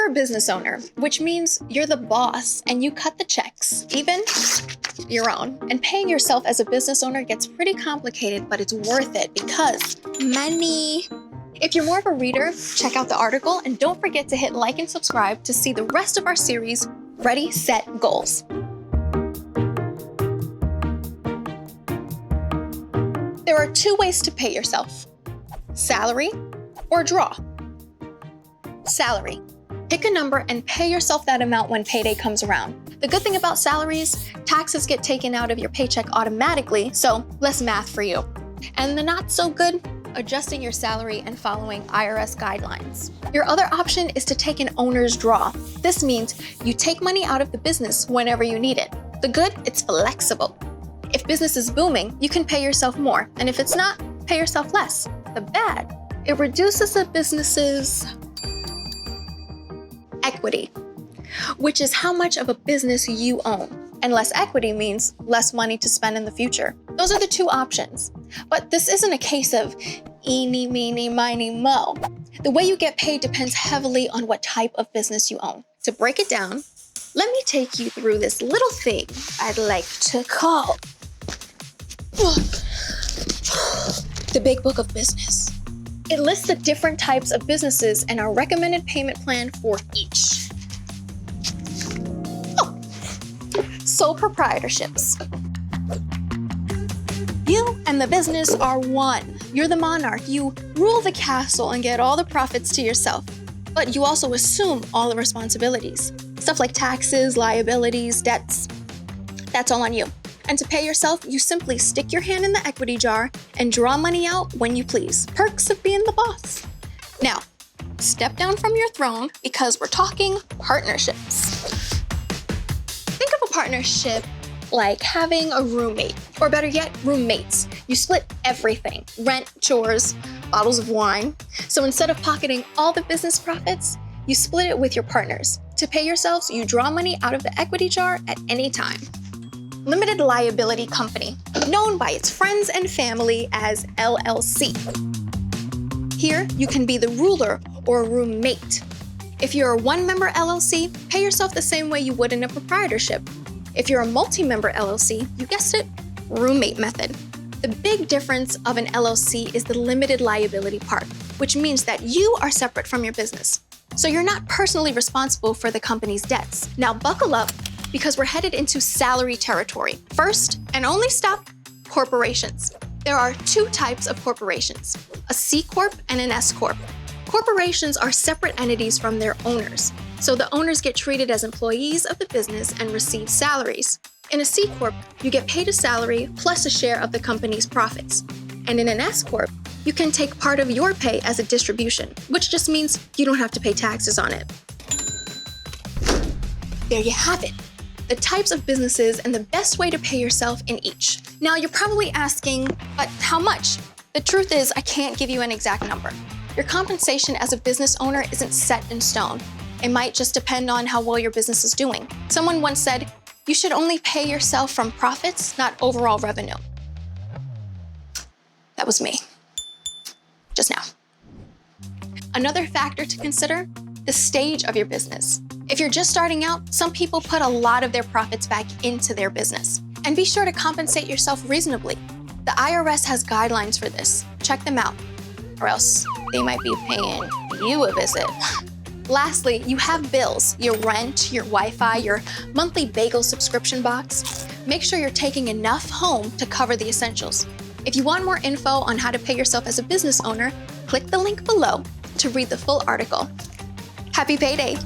You're a business owner, which means you're the boss and you cut the checks, even your own. And paying yourself as a business owner gets pretty complicated, but it's worth it because money. If you're more of a reader, check out the article and don't forget to hit like and subscribe to see the rest of our series, Ready, Set, Goals. There are two ways to pay yourself: salary or draw. Salary. Pick a number and pay yourself that amount when payday comes around. The good thing about salaries, taxes get taken out of your paycheck automatically, so less math for you. And the not so good, adjusting your salary and following IRS guidelines. Your other option is to take an owner's draw. This means you take money out of the business whenever you need it. The good, it's flexible. If business is booming, you can pay yourself more, and if it's not, pay yourself less. The bad, it reduces a business's equity, which is how much of a business you own. And less equity means less money to spend in the future. Those are the two options. But this isn't a case of eeny, meeny, miny, mo. The way you get paid depends heavily on what type of business you own. To break it down, let me take you through this little thing I'd like to call the Big Book of Business. It lists the different types of businesses and our recommended payment plan for each. Sole proprietorships. You and the business are one. You're the monarch. You rule the castle and get all the profits to yourself. But you also assume all the responsibilities. Stuff like taxes, liabilities, debts. That's all on you. And to pay yourself, you simply stick your hand in the equity jar and draw money out when you please. Perks of being the boss. Now, step down from your throne because we're talking partnerships. Think of a partnership like having a roommate, or better yet, roommates. You split everything: rent, chores, bottles of wine. So instead of pocketing all the business profits, you split it with your partners. To pay yourselves, you draw money out of the equity jar at any time. Limited liability company, known by its friends and family as LLC. Here, you can be the ruler or roommate. If you're a one-member LLC, pay yourself the same way you would in a proprietorship. If you're a multi-member LLC, you guessed it, roommate method. The big difference of an LLC is the limited liability part, which means that you are separate from your business. So you're not personally responsible for the company's debts. Now buckle up, because we're headed into salary territory. First and only stop, corporations. There are two types of corporations: a C Corp and an S Corp. Corporations are separate entities from their owners, so the owners get treated as employees of the business and receive salaries. In a C Corp, you get paid a salary plus a share of the company's profits. And in an S Corp, you can take part of your pay as a distribution, which just means you don't have to pay taxes on it. There you have it. The types of businesses and the best way to pay yourself in each. Now you're probably asking, but how much? The truth is, I can't give you an exact number. Your compensation as a business owner isn't set in stone. It might just depend on how well your business is doing. Someone once said, you should only pay yourself from profits, not overall revenue. That was me, just now. Another factor to consider, the stage of your business. If you're just starting out, some people put a lot of their profits back into their business. And be sure to compensate yourself reasonably. The IRS has guidelines for this. Check them out, or else they might be paying you a visit. Lastly, you have bills: your rent, your Wi-Fi, your monthly bagel subscription box. Make sure you're taking enough home to cover the essentials. If you want more info on how to pay yourself as a business owner, click the link below to read the full article. Happy payday!